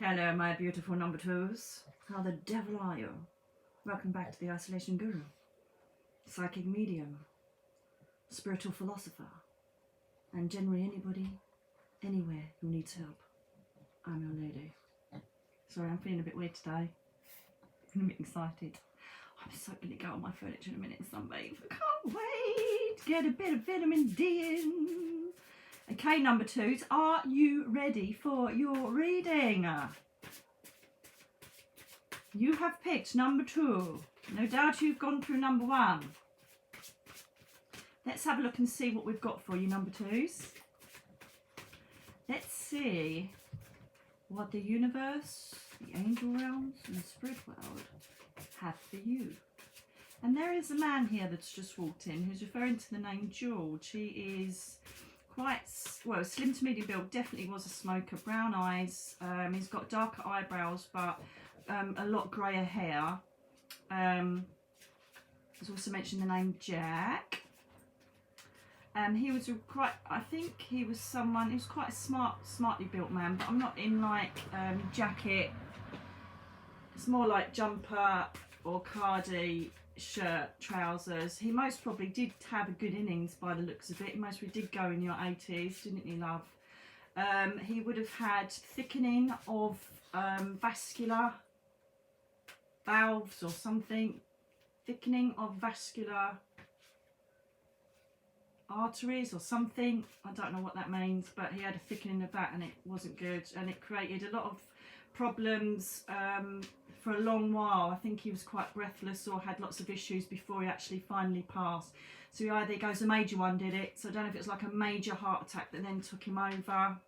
Hello, my beautiful number twos. How the devil are you? Welcome back to the Isolation Guru, psychic medium, spiritual philosopher, and generally anybody, anywhere who needs help. I'm your lady. Sorry, I'm feeling a bit weird today. I'm a bit excited. I'm so going to go on my furniture in a minute and sunbathe. I can't wait to get a bit of vitamin D in. Okay, number twos, are you ready for your reading? You have picked number 2. No doubt you've gone through number 1. Let's have a look and see what we've got for you, number twos. Let's see what the universe, the angel realms, and the spirit world have for you. And there is a man here that's just walked in who's referring to the name George. He is quite, well, slim to medium build, definitely was a smoker, brown eyes. He's got darker eyebrows, but a lot greyer hair. He's also mentioned the name Jack. He was quite, I think he was someone, he was quite a smartly built man, but I'm not in like jacket. It's more like jumper or cardi, shirt, trousers. He most probably did have a good innings by the looks of it. He most probably did go in your 80s, didn't he, love? He would have had thickening of vascular valves or something. Thickening of vascular arteries or something. I don't know what that means, but he had a thickening of that and it wasn't good, and it created a lot of problems for a long while. I think he was quite breathless or had lots of issues before he actually finally passed. So either it goes a major one did it, so I don't know if it was like a major heart attack that then took him over,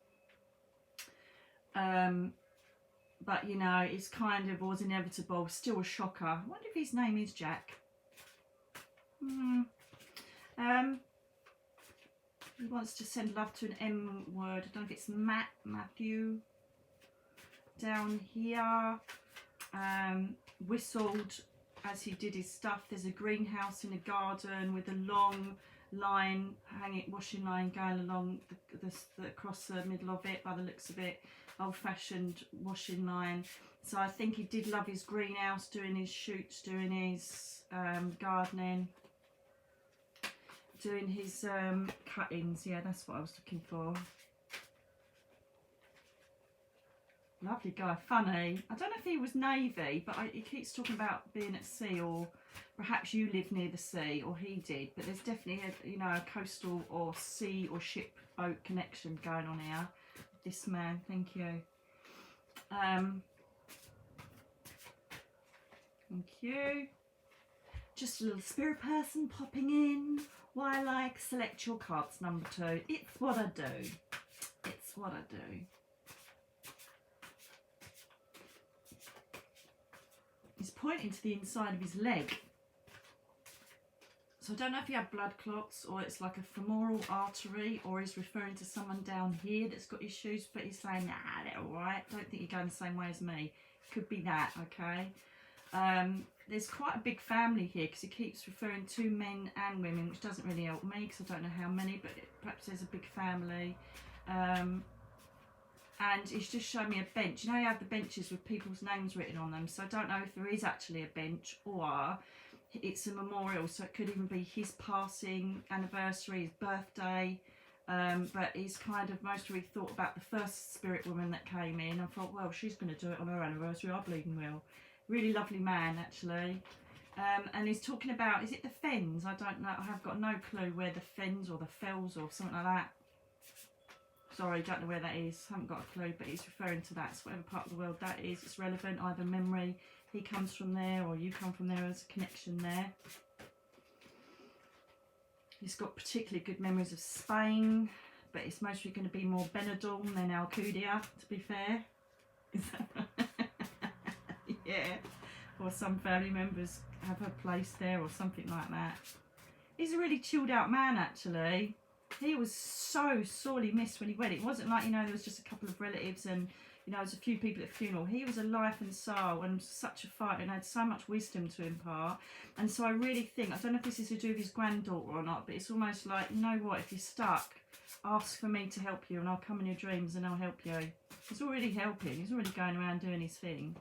but you know, it's kind of was inevitable. Still a shocker. I wonder if his name is Jack. He wants to send love to an M word. I don't know if it's Matthew down here. Whistled as he did his stuff. There's a greenhouse in a garden with a long line, washing line going along across the middle of it by the looks of it. Old-fashioned washing line. So I think he did love his greenhouse, doing his shoots, doing his gardening, doing his cuttings. Yeah, that's what I was looking for. Lovely guy, funny. I don't know if he was Navy, but he keeps talking about being at sea, or perhaps you live near the sea, or he did. But there's definitely a coastal or sea or ship boat connection going on here. This man, thank you. Thank you. Just a little spirit person popping in. Why, like, select your cards, number 2. It's what I do. It's what I do. He's pointing to the inside of his leg. So I don't know if he had blood clots or it's like a femoral artery, or he's referring to someone down here that's got issues, but he's saying, nah, they're all right. Don't think you're going the same way as me. Could be that, okay? There's quite a big family here because he keeps referring to men and women, which doesn't really help me because I don't know how many, but perhaps there's a big family. And he's just shown me a bench. You know, you have the benches with people's names written on them. So I don't know if there is actually a bench or it's a memorial. So it could even be his passing anniversary, his birthday. But he's kind of mostly thought about the first spirit woman that came in. I thought, well, she's going to do it on her anniversary. I believe in will. Really lovely man, actually. And he's talking about, is it the Fens? I don't know. I have got no clue where the Fens or the Fells or something like that. Sorry, don't know where that is. Haven't got a clue, but he's referring to that. So whatever part of the world that is, it's relevant. Either memory, he comes from there, or you come from there. There's a connection there. He's got particularly good memories of Spain, but it's mostly going to be more Benidorm than Alcudia, to be fair. Is that yeah. Or some family members have a place there or something like that. He's a really chilled out man, actually. He was so sorely missed when he went. It wasn't like, you know, there was just a couple of relatives and, you know, there was a few people at the funeral. He was a life and soul and such a fighter and had so much wisdom to impart. And so I really think, I don't know if this is to do with his granddaughter or not, but it's almost like, you know what, if you're stuck, ask for me to help you and I'll come in your dreams and I'll help you. He's already helping. He's already going around doing his thing.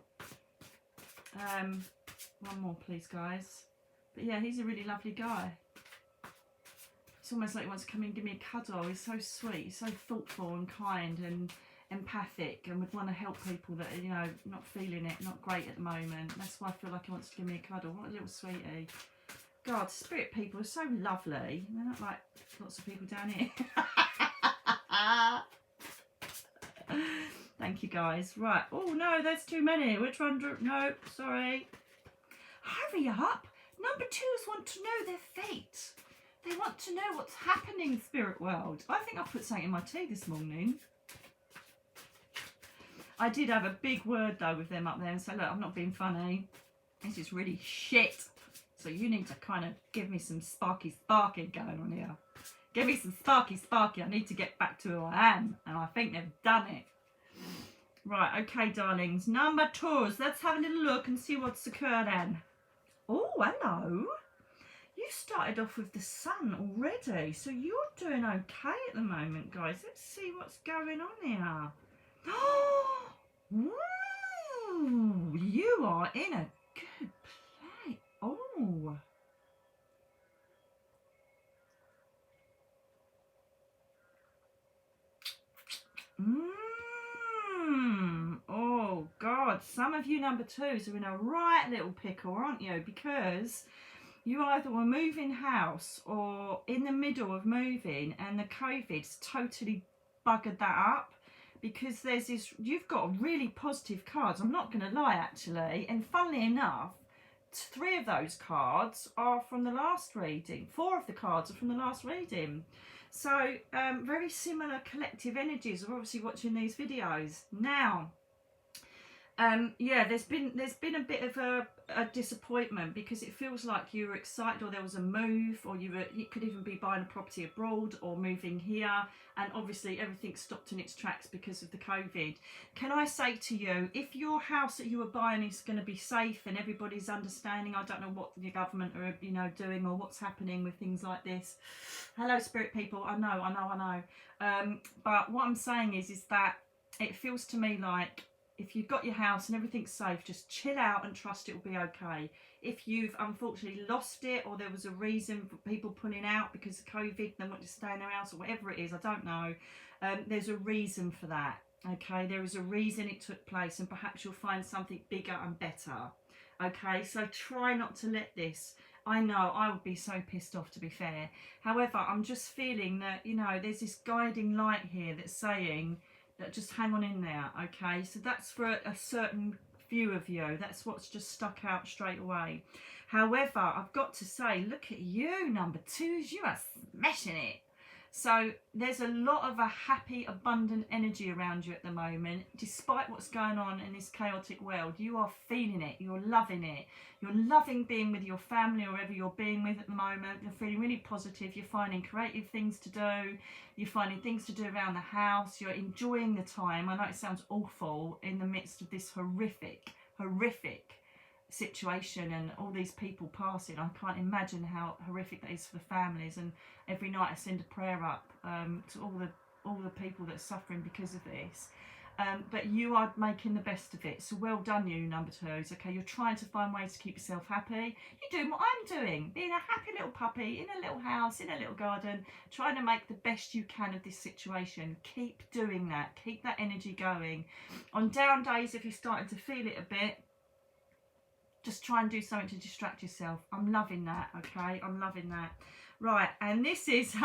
One more, please, guys. But yeah, he's a really lovely guy. It's almost like he wants to come in and give me a cuddle. He's so sweet. He's so thoughtful and kind and empathic and would want to help people that are, you know, not feeling it, not great at the moment. That's why I feel like he wants to give me a cuddle. What a little sweetie. God, spirit people are so lovely. They're not like lots of people down here. Thank you, guys. Right. Oh, no, there's too many. Which one? No, sorry. Hurry up. Number 2s want to know their fate. They want to know what's happening in the spirit world. I think I put something in my tea this morning. I did have a big word, though, with them up there and say, look, I'm not being funny. This is really shit. So you need to kind of give me some sparky going on here. Give me some sparky. I need to get back to who I am. And I think they've done it. Right, okay, darlings. Number 2s. Let's have a little look and see what's occurred then. Oh, hello. You started off with the sun already. So you're doing okay at the moment, guys. Let's see what's going on here. Ooh, you are in a good place. Oh. Oh, God. Some of you number 2s are in a right little pickle, aren't you? Because you either were moving house or in the middle of moving and the COVID's totally buggered that up. Because there's this, you've got really positive cards. I'm not going to lie, actually. And funnily enough, 3 of those cards are from the last reading. 4 of the cards are from the last reading. So very similar collective energies are obviously watching these videos now. Yeah, there's been a bit of a disappointment because it feels like you were excited or there was a move or you could even be buying a property abroad or moving here, and obviously everything stopped in its tracks because of the COVID. Can I say to you, if your house that you were buying is going to be safe and everybody's understanding, I don't know what the government are, you know, doing or what's happening with things like this. Hello, spirit people. I know. But what I'm saying is that it feels to me like if you've got your house and everything's safe, just chill out and trust it will be okay. If you've unfortunately lost it or there was a reason for people pulling out because of COVID and they want to stay in their house or whatever it is, I don't know. There's a reason for that, okay? There is a reason it took place and perhaps you'll find something bigger and better, okay? So try not to let this. I know I would be so pissed off, to be fair. However, I'm just feeling that, you know, there's this guiding light here that's saying that just hang on in there, okay? So that's for a certain few of you. That's what's just stuck out straight away. However, I've got to say, look at you, number 2s. You are smashing it. So there's a lot of a happy, abundant energy around you at the moment. Despite what's going on in this chaotic world, you are feeling it. You're loving it. You're loving being with your family or whoever you're being with at the moment. You're feeling really positive. You're finding creative things to do. You're finding things to do around the house. You're enjoying the time. I know it sounds awful in the midst of this horrific situation and all these people passing. I can't imagine how horrific that is for the families, and every night I send a prayer up to all the people that are suffering because of this. But you are making the best of it, so well done, you number 2s. Okay, you're trying to find ways to keep yourself happy. You're doing what I'm doing, being a happy little puppy in a little house, in a little garden, trying to make the best you can of this situation. Keep doing that. Keep that energy going. On down days, if you're starting to feel it a bit, just try and do something to distract yourself. I'm loving that, okay? I'm loving that. Right, and this is the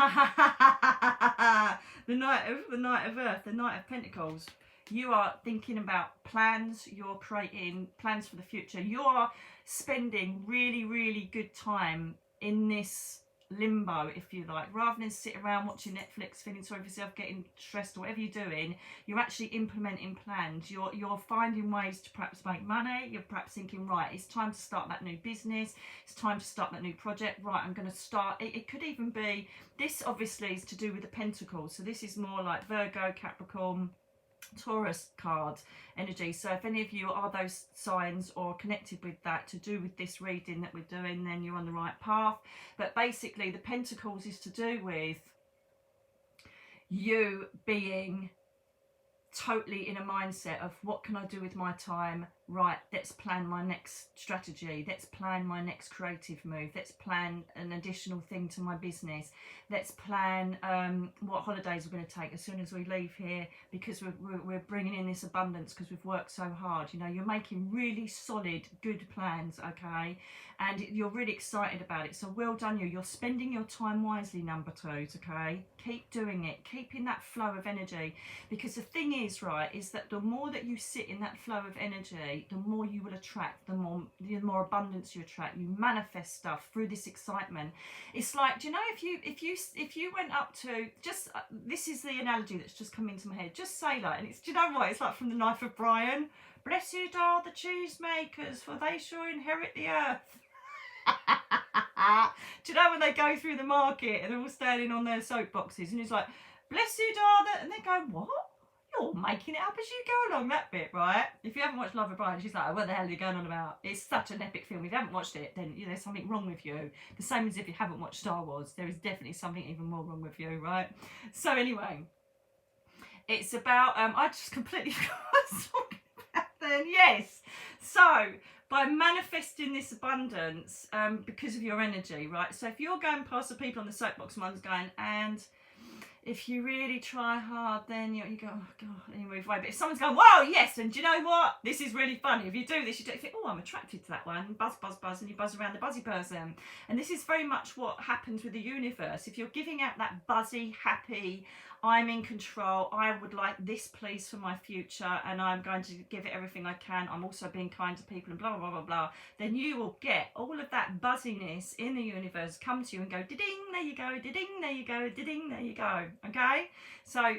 Knight of Earth, the Knight of Pentacles. You are thinking about plans. You're creating plans for the future. You're spending really, really good time in this limbo, if you like. Rather than sit around watching Netflix, feeling sorry for yourself, getting stressed or whatever you're doing, you're actually implementing plans. You're finding ways to perhaps make money. You're perhaps thinking, right, it's time to start that new business, it's time to start that new project. Right, I'm going to start it could even be, this obviously is to do with the Pentacles, so this is more like Virgo, Capricorn, Taurus card energy. So if any of you are those signs or connected with that, to do with this reading that we're doing, then you're on the right path. But basically the Pentacles is to do with you being totally in a mindset of, what can I do with my time? Right, let's plan my next strategy, let's plan my next creative move, let's plan an additional thing to my business, let's plan what holidays we're going to take as soon as we leave here, because we're bringing in this abundance because we've worked so hard. You know, you're making really solid, good plans, okay, and you're really excited about it. So well done you. You're spending your time wisely, number twos, okay? Keep doing it, keep in that flow of energy, because the thing is, right, is that the more that you sit in that flow of energy, the more you will attract, the more abundance you attract. You manifest stuff through this excitement. It's like, do you know, if you went up to, just this is the analogy that's just come into my head, just say like, and it's, do you know what, it's like from the Knife of Brian, blessed are the cheesemakers, for they shall inherit the earth. Do you know when they go through the market and they're all standing on their soapboxes and it's like, blessed are the, and they go, what? You're making it up as you go along, that bit, right? If you haven't watched Love of Brian, she's like, what the hell are you going on about? It's such an epic film. If you haven't watched it, then there's something wrong with you. The same as if you haven't watched Star Wars. There is definitely something even more wrong with you, right? So anyway, it's about, I just completely forgot what I was talking about then. Yes. So, by manifesting this abundance, because of your energy, right? So if you're going past the people on the soapbox, one's going, and if you really try hard, then you go, oh God, and you move away. But if someone's going, whoa, yes, and do you know what? This is really funny. If you do this, you think, oh, I'm attracted to that one. Buzz, buzz, buzz, and you buzz around the buzzy person. And this is very much what happens with the universe. If you're giving out that buzzy, happy, I'm in control, I would like this please for my future, and I'm going to give it everything I can, I'm also being kind to people, and blah, blah, blah, blah, then you will get all of that buzziness in the universe come to you and go, ding, there you go, ding, there you go, ding, there you go, okay? So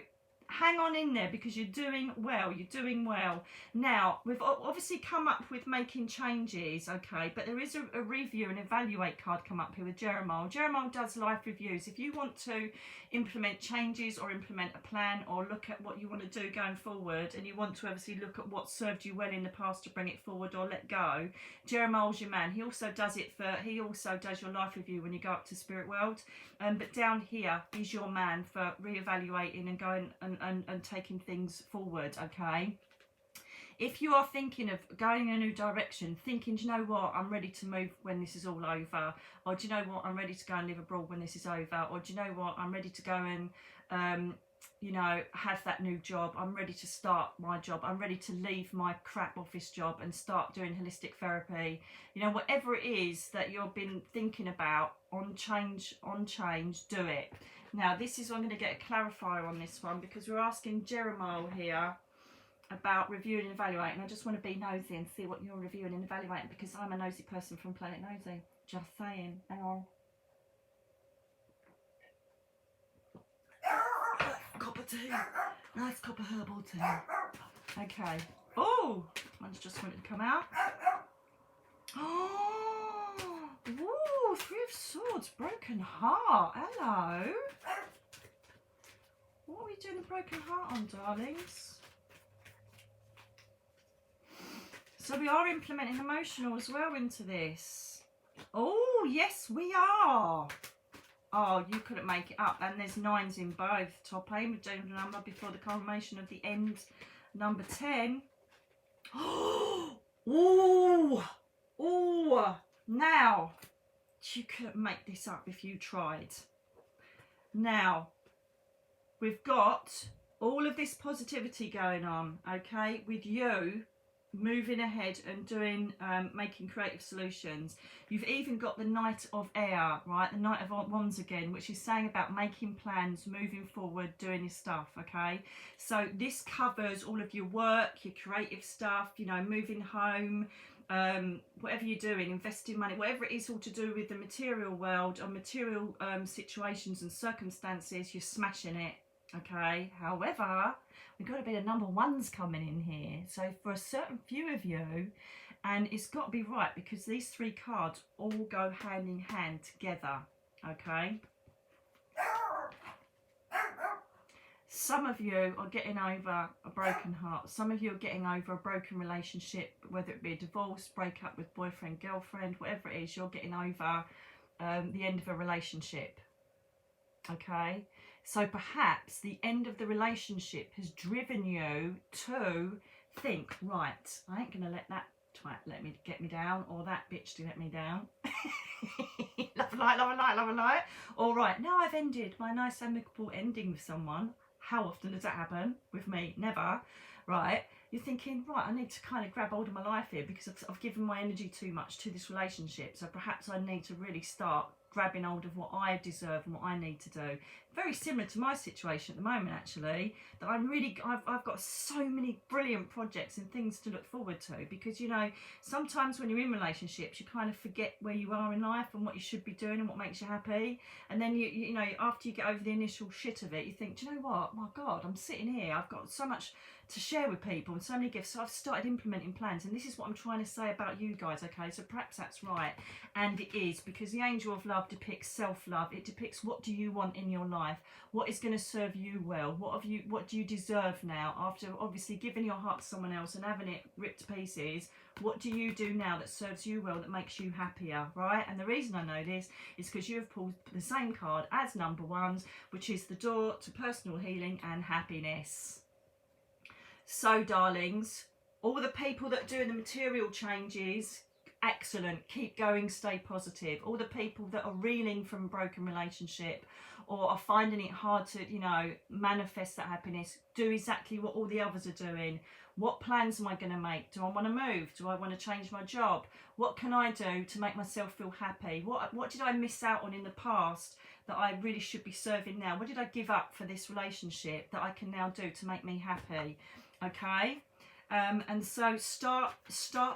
hang on in there, because you're doing well, you're doing well. Now, we've obviously come up with making changes, okay, but there is a review and evaluate card come up here with Jeremiah. Jeremiah does life reviews. If you want to implement changes or implement a plan or look at what you want to do going forward, and you want to obviously look at what served you well in the past to bring it forward or let go, Jeremiah's your man. He also does your life review when you go up to Spirit World, but down here he's your man for reevaluating and going and taking things forward, okay? If you are thinking of going in a new direction, thinking, do you know what, I'm ready to move when this is all over, or do you know what, I'm ready to go and live abroad when this is over, or do you know what, I'm ready to go and you know, have that new job, I'm ready to start my job, I'm ready to leave my crap office job and start doing holistic therapy, you know, whatever it is that you've been thinking about on change, do it. Now this is, I'm going to get a clarifier on this one, because we're asking Jeremiah here about reviewing and evaluating. I just want to be nosy and see what you're reviewing and evaluating, because I'm a nosy person from Planet Nosy. Just saying. Hang on. Cup of tea. Nice cup of herbal tea. Okay. Oh, one's just wanted to come out. Oh, ooh, Three of Swords, broken heart. Hello. What are we doing the broken heart on, darlings? So we are implementing emotional as well into this. Oh, yes, we are. Oh, you couldn't make it up. And there's 9s in both. Top aim with the number before the confirmation of the end. Number 10. Oh, oh. Now, you couldn't make this up if you tried. Now, we've got all of this positivity going on, okay, with you moving ahead and doing making creative solutions. You've even got the Knight of Air, right, the Knight of Wands again, which is saying about making plans, moving forward, doing your stuff, okay? So this covers all of your work, your creative stuff, you know, moving home, whatever you're doing, investing money, whatever it is all to do with the material world or material situations and circumstances, you're smashing it. Okay, however, we've got a bit of number ones coming in here. So for a certain few of you, and it's got to be right because these three cards all go hand in hand together. Okay. Some of you are getting over a broken heart. Some of you are getting over a broken relationship, whether it be a divorce, breakup with boyfriend, girlfriend, whatever it is, you're getting over the end of a relationship. Okay? So perhaps the end of the relationship has driven you to think, right, I ain't going to let that twat get me down, or that bitch to let me down. Love and light, love and light, love and light. All right, now I've ended my nice amicable ending with someone. How often does that happen with me? Never. Right? You're thinking, right, I need to kind of grab hold of my life here because I've given my energy too much to this relationship. So perhaps I need to really start grabbing hold of what I deserve and what I need to do. Very similar to my situation at the moment, actually, that I've got so many brilliant projects and things to look forward to, because, you know, sometimes when you're in relationships, you kind of forget where you are in life and what you should be doing and what makes you happy. And then, you know, after you get over the initial shit of it, you think, do you know what? My God, I'm sitting here. I've got so much to share with people and so many gifts. So I've started implementing plans, and this is what I'm trying to say about you guys. Okay, so perhaps that's right, and it is, because the angel of love depicts self-love. It depicts what do you want in your life, what is going to serve you well, what do you deserve now after obviously giving your heart to someone else and having it ripped to pieces. What do you do now that serves you well, that makes you happier, right? And the reason I know this is because you have pulled the same card as number ones, which is the door to personal healing and happiness. So, darlings, all the people that are doing the material changes, excellent. Keep going, stay positive. All the people that are reeling from a broken relationship or are finding it hard to, you know, manifest that happiness, do exactly what all the others are doing. What plans am I going to make? Do I want to move? Do I want to change my job? What can I do to make myself feel happy? What did I miss out on in the past that I really should be serving now? What did I give up for this relationship that I can now do to make me happy? Okay, and so start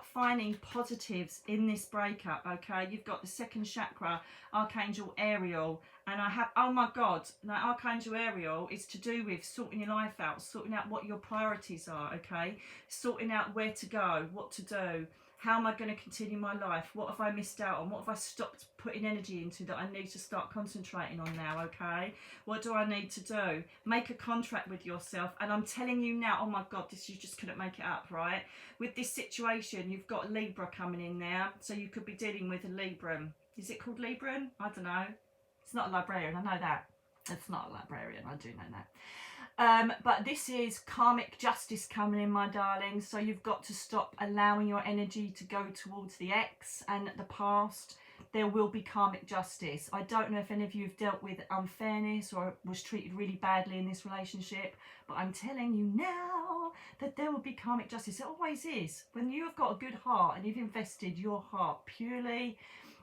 finding positives in this breakup. Okay, you've got the second chakra, Archangel Ariel, and I have, oh my God, now Archangel Ariel is to do with sorting your life out, sorting out what your priorities are. Okay, sorting out where to go, what to do. How am I going to continue my life? What have I missed out on? What have I stopped putting energy into that I need to start concentrating on now, okay? What do I need to do? Make a contract with yourself. And I'm telling you now, oh my God, you just couldn't make it up, right? With this situation, you've got Libra coming in there. So you could be dealing with a Libran. Is it called Libran? I don't know. It's not a librarian, I know that. It's not a librarian, I do know that. But this is karmic justice coming in, my darling. So you've got to stop allowing your energy to go towards the ex and the past. There will be karmic justice. I don't know if any of you have dealt with unfairness or was treated really badly in this relationship, but I'm telling you now that there will be karmic justice. It always is. When you have got a good heart and you've invested your heart purely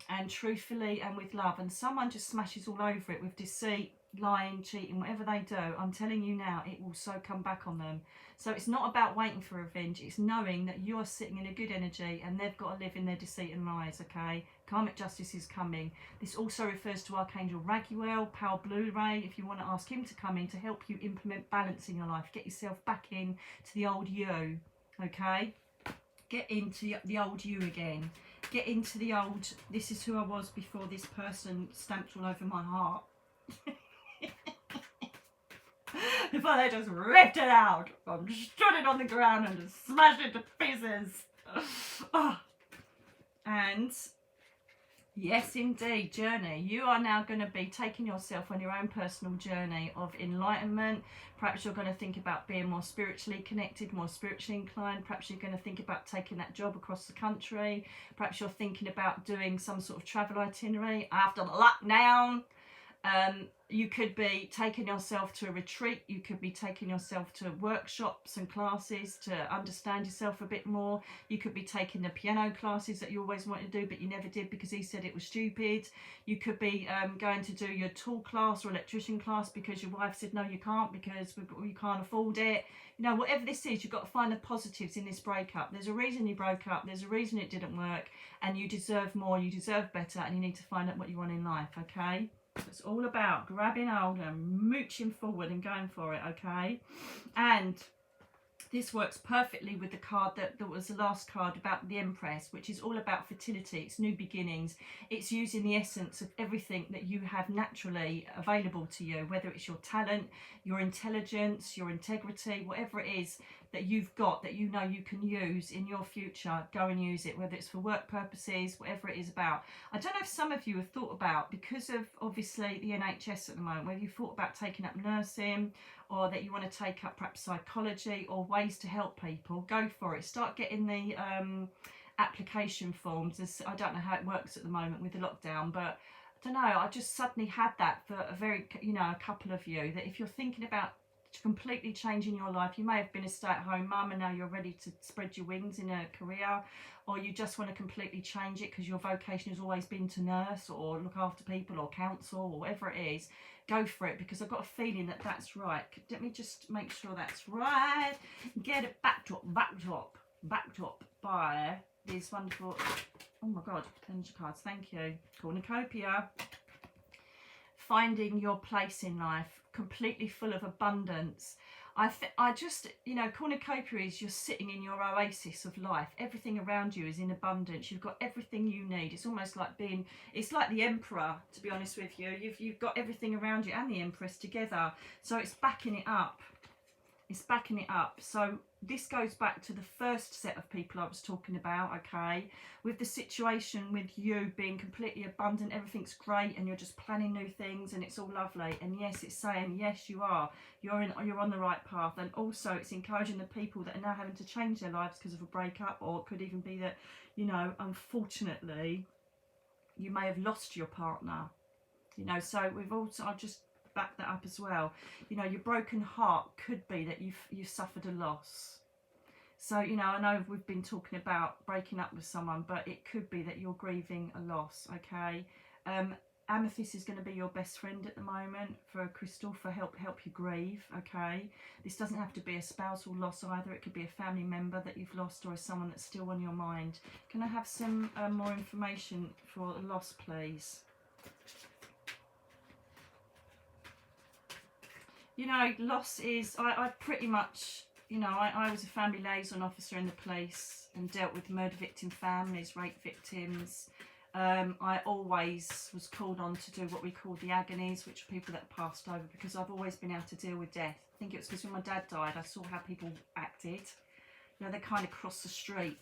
and truthfully and with love, and someone just smashes all over it with deceit, lying, cheating, whatever they do, I'm telling you now, it will so come back on them. So it's not about waiting for revenge, it's knowing that you're sitting in a good energy and they've got to live in their deceit and lies, okay? Karmic justice is coming. This also refers to Archangel Raguel, Power Blu-ray, if you want to ask him to come in to help you implement balance in your life, get yourself back in to the old you, okay? Get into the old you again. Get into the old, this is who I was before this person stamped all over my heart. Before they just ripped it out, stood it on the ground and just smashed it to pieces. Oh. And yes, indeed, journey. You are now going to be taking yourself on your own personal journey of enlightenment. Perhaps you're going to think about being more spiritually connected, more spiritually inclined. Perhaps you're going to think about taking that job across the country. Perhaps you're thinking about doing some sort of travel itinerary after the lockdown. You could be taking yourself to a retreat. You could be taking yourself to workshops and classes to understand yourself a bit more. You could be taking the piano classes that you always wanted to do but you never did because he said it was stupid. You could be going to do your tool class or electrician class because your wife said no you can't because you can't afford it. You know, whatever this is, you've got to find the positives in this breakup. There's a reason you broke up, there's a reason it didn't work, and you deserve more, you deserve better, and you need to find out what you want in life, okay? It's all about grabbing hold and mooching forward and going for it, okay? And this works perfectly with the card that was the last card about the Empress, which is all about fertility. It's new beginnings. It's using the essence of everything that you have naturally available to you, whether it's your talent, your intelligence, your integrity, whatever it is that you've got that you know you can use in your future. Go and use it, whether it's for work purposes, whatever it is about. I don't know if some of you have thought about, because of obviously the NHS at the moment, whether you've thought about taking up nursing, or that you want to take up perhaps psychology or ways to help people. Go for it. Start getting the application forms. I don't know how it works at the moment with the lockdown, but I don't know, I just suddenly had that for a couple of you, that if you're thinking about completely changing your life, you may have been a stay-at-home mum and now you're ready to spread your wings in a career, or you just want to completely change it because your vocation has always been to nurse or look after people or counsel or whatever it is. Go for it, because I've got a feeling that that's right. Let me just make sure that's right. Get it backdrop by these wonderful, oh my god, Avenger cards, thank you. Cornucopia. Finding your place in life, completely full of abundance. I just, you know, cornucopia is you're sitting in your oasis of life. Everything around you is in abundance. You've got everything you need. It's almost like it's like the Emperor, to be honest with you. You've got everything around you and the Empress together. So it's backing it up. It's backing it up. So this goes back to the first set of people I was talking about, okay? With the situation with you being completely abundant, everything's great, and you're just planning new things, and it's all lovely. And yes, it's saying, yes, you are. You're on the right path. And also, it's encouraging the people that are now having to change their lives because of a breakup, or it could even be that, you know, unfortunately, you may have lost your partner. You know, so I'll just back that up as well. You know, your broken heart could be that you've suffered a loss. So, you know, I know we've been talking about breaking up with someone, but it could be that you're grieving a loss, okay? Amethyst is going to be your best friend at the moment for a crystal, for help you grieve, okay? This doesn't have to be a spousal loss either. It could be a family member that you've lost, or someone that's still on your mind. Can I have some more information for loss, please? You know, loss is, I pretty much, you know, I was a family liaison officer in the police and dealt with murder victim families, rape victims. I always was called on to do what we call the agonies, which are people that passed over, because I've always been able to deal with death. I think it was because when my dad died, I saw how people acted. You know, they kind of crossed the street.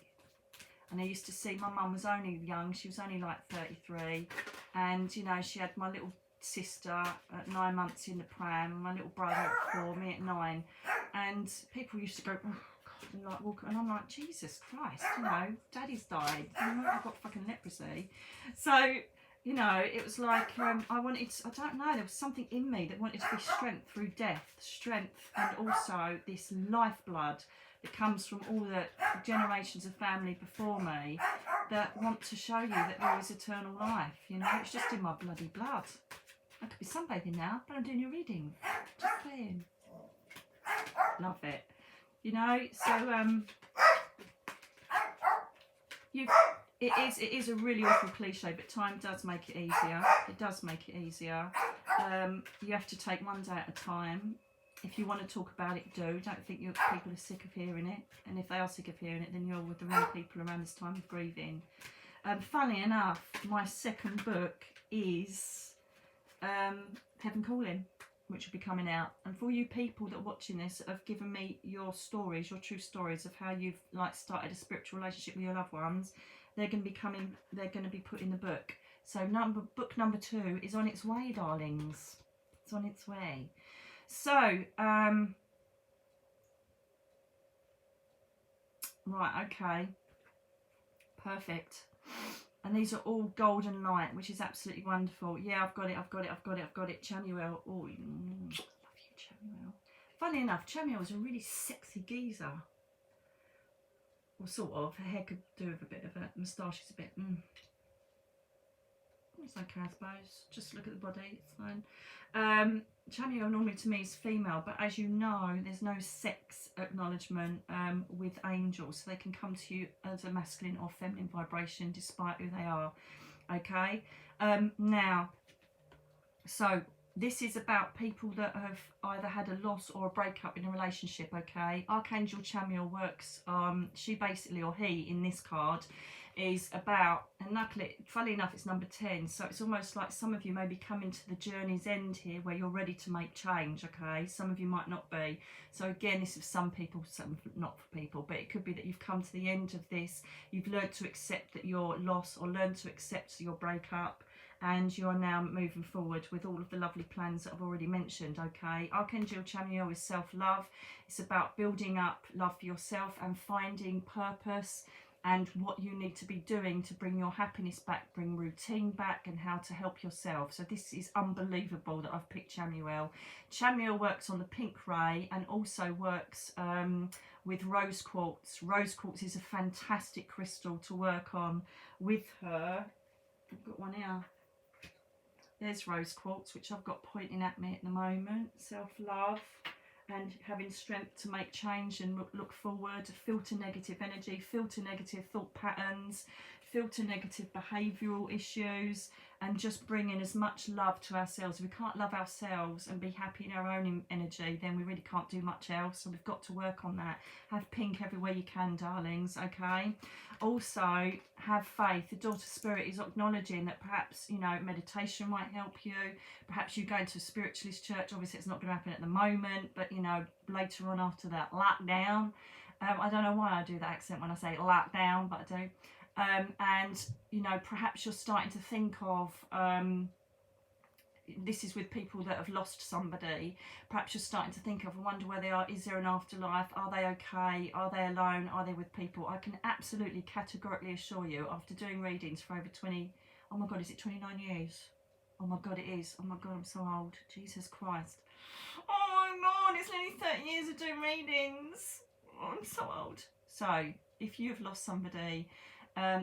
And I used to see, my mum was only young, she was only like 33. And, you know, she had my little sister at 9 months in the pram, and my little brother at 4, me at 9, and people used to go, oh God, and like walk, and I'm like, Jesus Christ, you know, Daddy's died, I've got fucking leprosy. So, you know, it was like I wanted, I don't know, there was something in me that wanted to be strength through death, strength, and also this lifeblood that comes from all the generations of family before me that want to show you that there is eternal life. You know, it's just in my bloody blood. I could be sunbathing now, but I'm doing your reading. Just saying. Love it. You know, so it is a really awful cliche, but time does make it easier. It does make it easier. You have to take one day at a time. If you want to talk about it, do. Don't think people are sick of hearing it. And if they are sick of hearing it, then you're with the wrong people around this time of grieving. Funnily enough, my second book is Heaven Calling, which will be coming out. And for you people that are watching this that have given me your stories, your true stories of how you've like started a spiritual relationship with your loved ones, they're going to be put in the book. So book number 2 is on its way, darlings. It's on its way. So right, okay, perfect. And these are all golden light, which is absolutely wonderful. Yeah, I've got it, I've got it, I've got it, I've got it. Chamuel. Oh, love you, Chamuel. Funny enough, Chamuel is a really sexy geezer. Well, sort of. Her hair could do with a bit of a moustache. Is a bit. It's okay, I suppose. Just look at the body. It's fine. Chamuel normally to me is female, but as you know, there's no sex acknowledgement with angels, so they can come to you as a masculine or feminine vibration despite who they are. Okay. Now, so this is about people that have either had a loss or a breakup in a relationship. Okay. Archangel Chamuel works, she basically, or he in this card, is about, and luckily, funnily enough, it's number 10, so it's almost like some of you may be coming to the journey's end here where you're ready to make change. Okay, some of you might not be. So again, this is some people, some not for people, but it could be that you've come to the end of this, you've learned to accept that your loss, or learned to accept your breakup, and you are now moving forward with all of the lovely plans that I've already mentioned. Okay, Archangel Chamuel is self-love. It's about building up love for yourself and finding purpose and what you need to be doing to bring your happiness back, bring routine back, and how to help yourself. So this is unbelievable that I've picked Chamuel. Chamuel works on the pink ray and also works with rose quartz. Rose quartz is a fantastic crystal to work on with her. I've got one here. There's rose quartz, which I've got pointing at me at the moment. Self-love and having strength to make change and look forward, filter negative energy, filter negative thought patterns, filter negative behavioural issues, and just bring in as much love to ourselves. If we can't love ourselves and be happy in our own energy, then we really can't do much else. So we've got to work on that. Have pink everywhere you can, darlings, okay? Also, have faith. The daughter spirit is acknowledging that perhaps, you know, meditation might help you. Perhaps you go into a spiritualist church. Obviously, it's not going to happen at the moment, but, you know, later on after that lockdown. I don't know why I do that accent when I say lockdown, but I do. And, you know, perhaps you're starting to think of, this is with people that have lost somebody, perhaps you're starting to think of, I wonder where they are, is there an afterlife, are they okay, are they alone, are they with people? I can absolutely categorically assure you, after doing readings for over 20, oh my God, is it 29 years? Oh my God, it is. Oh my God, I'm so old. Jesus Christ. Oh my God, it's nearly 30 years of doing readings. Oh, I'm so old. So, if you've lost somebody,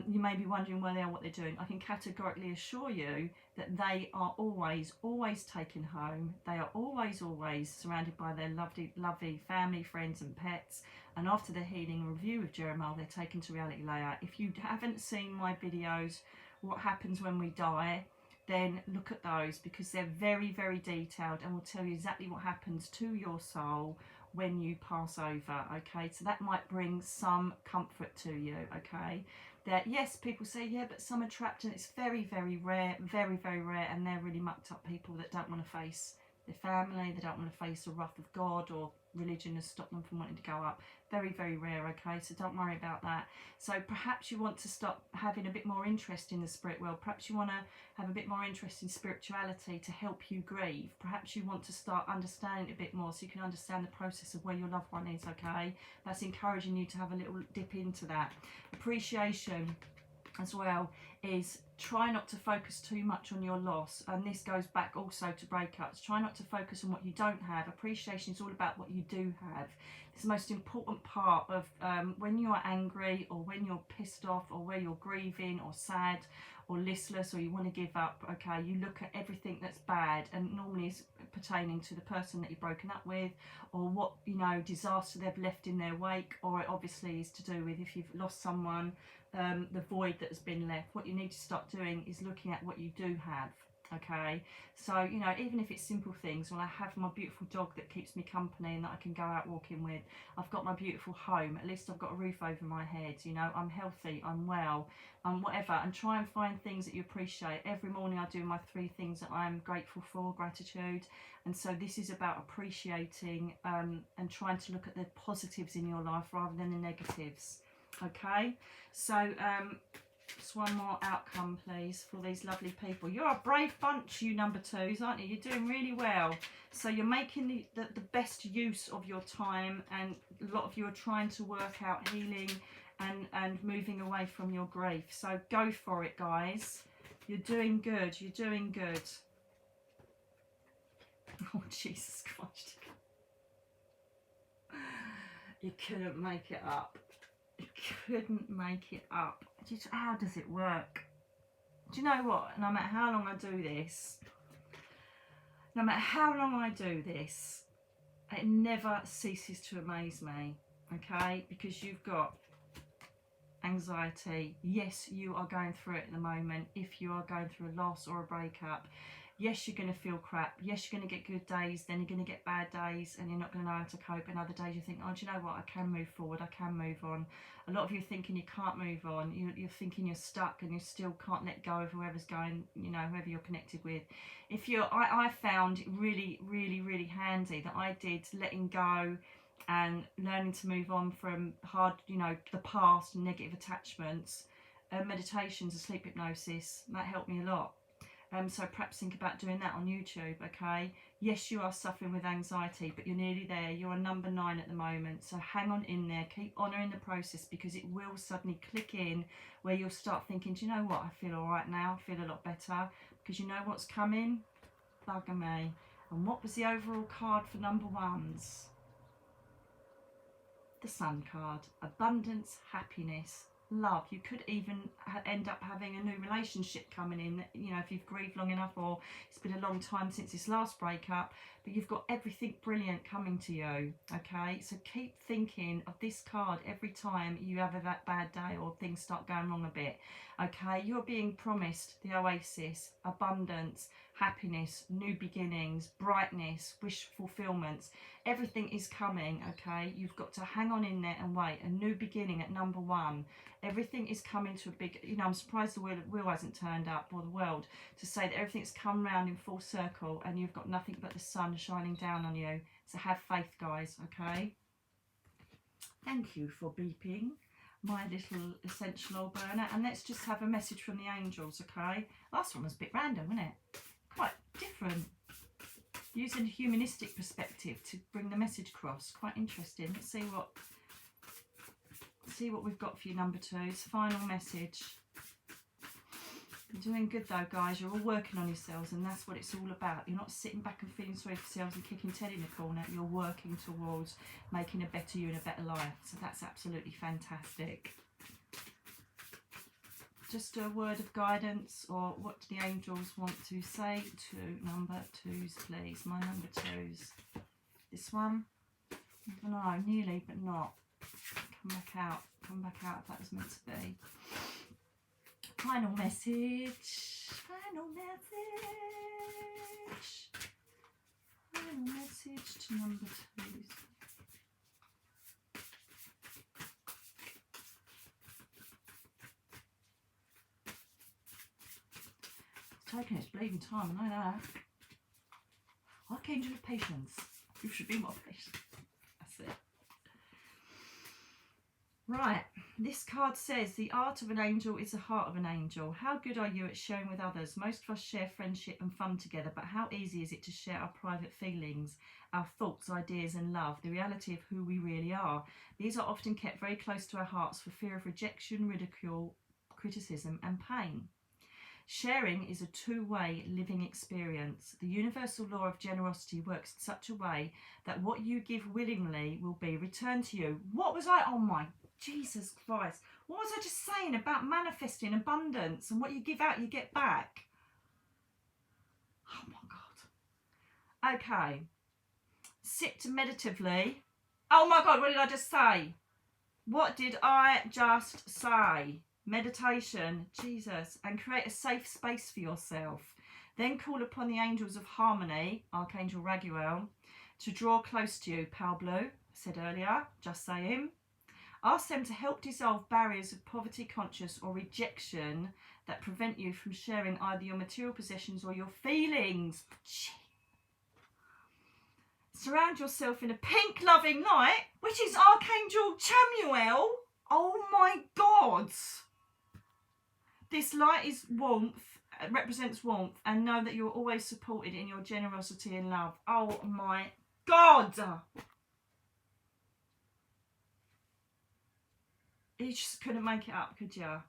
you may be wondering where they are, what they're doing. I can categorically assure you that they are always, always taken home. They are always, always surrounded by their lovely family, friends and pets. And after the healing review of Jeremiah, they're taken to reality layer. If you haven't seen my videos, what happens when we die, then look at those, because they're very, very detailed and will tell you exactly what happens to your soul when you pass over. Okay, so that might bring some comfort to you. Okay, that yes, people say, yeah, but some are trapped, and it's very, very rare, very, very rare, and they're really mucked up people that don't want to face their family, they don't want to face the wrath of God, or religion has stopped them from wanting to go up. Very, very rare. Okay, so don't worry about that. So perhaps you want to start having a bit more interest in the spirit world. Perhaps you want to have a bit more interest in spirituality to help you grieve. Perhaps you want to start understanding it a bit more so you can understand the process of where your loved one is. Okay, that's encouraging you to have a little dip into that. Appreciation as well is try not to focus too much on your loss, and this goes back also to breakups. Try not to focus on what you don't have. Appreciation is all about what you do have. It's the most important part of when you are angry, or when you're pissed off, or where you're grieving or sad or listless, or you want to give up. Okay, you look at everything that's bad, and normally is pertaining to the person that you've broken up with, or what, you know, disaster they've left in their wake, or it obviously is to do with if you've lost someone, the void that has been left. What you need to start doing is looking at what you do have. Okay, so, you know, even if it's simple things, well, I have my beautiful dog that keeps me company and that I can go out walking with. I've got my beautiful home. At least I've got a roof over my head. You know, I'm healthy, I'm well, whatever. And try and find things that you appreciate. Every morning I do my 3 things that I'm grateful for, gratitude. And so this is about appreciating and trying to look at the positives in your life rather than the negatives. Okay, so just one more outcome, please, for these lovely people. You're a brave bunch, you number 2s, aren't you? You're doing really well. So you're making the best use of your time, and a lot of you are trying to work out healing and moving away from your grief. So go for it, guys. You're doing good. You're doing good. Oh, Jesus Christ. You couldn't make it up. You couldn't make it up. How does it work? Do you know what? No matter how long I do this, it never ceases to amaze me, okay? Because you've got anxiety. Yes, you are going through it at the moment. If you are going through a loss or a breakup, yes, you're going to feel crap. Yes, you're going to get good days, then you're going to get bad days, and you're not going to know how to cope. And other days you think, oh, do you know what? I can move forward. I can move on. A lot of you are thinking you can't move on. You're thinking you're stuck and you still can't let go of whoever's going, you know, whoever you're connected with. I found it really, really, really handy that I did letting go and learning to move on from hard, you know, the past and negative attachments. Meditations and sleep hypnosis, that helped me a lot. So perhaps think about doing that on YouTube, okay? Yes, you are suffering with anxiety, but you're nearly there. You're on number 9 at the moment. So hang on in there. Keep honouring the process, because it will suddenly click in where you'll start thinking, do you know what? I feel all right now. I feel a lot better. Because you know what's coming? Bugger me. And what was the overall card for number 1s? The Sun card. Abundance, happiness, love. You could even end up having a new relationship coming in, you know, if you've grieved long enough, or it's been a long time since this last breakup, but you've got everything brilliant coming to you, okay? So keep thinking of this card every time you have that bad day or things start going wrong a bit, okay? You're being promised the oasis, abundance, happiness, new beginnings, brightness, wish fulfillments. Everything is coming, okay? You've got to hang on in there and wait. A new beginning at number 1. Everything is coming to a big, you know, I'm surprised the wheel hasn't turned up, or the world, to say that everything's come round in full circle and you've got nothing but the sun shining down on you. So have faith, guys, okay? Thank you for beeping my little essential oil burner. And let's just have a message from the angels, okay? Last one was a bit random, wasn't it? Quite different. Using a humanistic perspective to bring the message across. Quite interesting. Let's see what we've got for you, number 2's final message. You're doing good though, guys. You're all working on yourselves, and that's what it's all about. You're not sitting back and feeling sorry for yourselves and kicking Ted in the corner. You're working towards making a better you and a better life. So that's absolutely fantastic. Just a word of guidance, or what do the angels want to say to number 2's, please? My number 2's. This one? I don't know, nearly, but not. Come back out if that was meant to be. Final message. Final message to number 2's. Taking its bleeding time, I know that. Archangel of Patience. You should be more patient. That's it. Right, this card says, the art of an angel is the heart of an angel. How good are you at sharing with others? Most of us share friendship and fun together, but how easy is it to share our private feelings, our thoughts, ideas and love, the reality of who we really are? These are often kept very close to our hearts for fear of rejection, ridicule, criticism and pain. Sharing is a two-way living experience. The universal law of generosity works in such a way that what you give willingly will be returned to you. What was I? Oh my Jesus Christ. What was I just saying about manifesting abundance, and what you give out, you get back? Oh my God. Okay. Sit meditatively. Oh my God, what did I just say? What did I just say? Meditation, Jesus, and create a safe space for yourself. Then call upon the angels of harmony, Archangel Raguel, to draw close to you. Pale Blue, I said earlier, just saying. Ask them to help dissolve barriers of poverty conscious or rejection that prevent you from sharing either your material possessions or your feelings. Surround yourself in a pink loving light, which is Archangel Chamuel. Oh my God. This light is warmth, represents warmth, and know that you're always supported in your generosity and love. Oh my God. You just couldn't make it up, could you?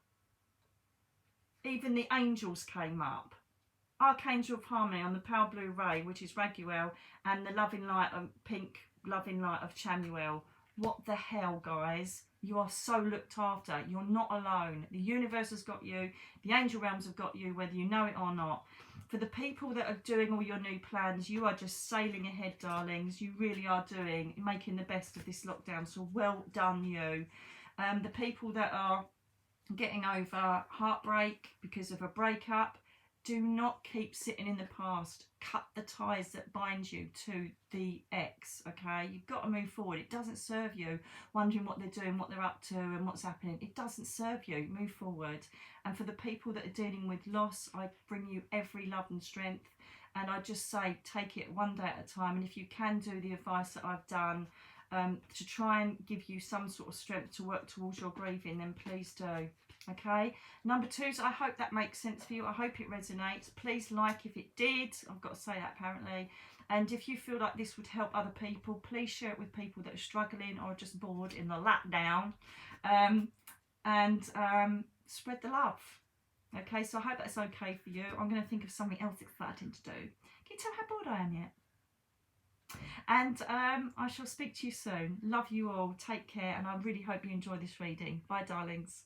Even the angels came up. Archangel of Harmony on the pale blue ray, which is Raguel, and the loving light of pink, loving light of Chamuel. What the hell, guys? You are so looked after. You're not alone. The universe has got you. The angel realms have got you, whether you know it or not. For the people that are doing all your new plans, you are just sailing ahead, darlings. You really are making the best of this lockdown. So well done, you. The people that are getting over heartbreak because of a breakup, do not keep sitting in the past. Cut the ties that bind you to the ex, okay? You've got to move forward. It doesn't serve you wondering what they're doing, what they're up to and what's happening. It doesn't serve you. Move forward. And for the people that are dealing with loss, I bring you every love and strength. And I just say, take it one day at a time. And if you can do the advice that I've done to try and give you some sort of strength to work towards your grieving, then please do. Okay, number 2s, I hope that makes sense for you. I hope it resonates. Please like if it did. I've got to say that apparently. And if you feel like this would help other people, please share it with people that are struggling or just bored in the lockdown. Spread the love. Okay, so I hope that's okay for you. I'm going to think of something else exciting to do. Can you tell how bored I am yet? And I shall speak to you soon. Love you all. Take care. And I really hope you enjoy this reading. Bye, darlings.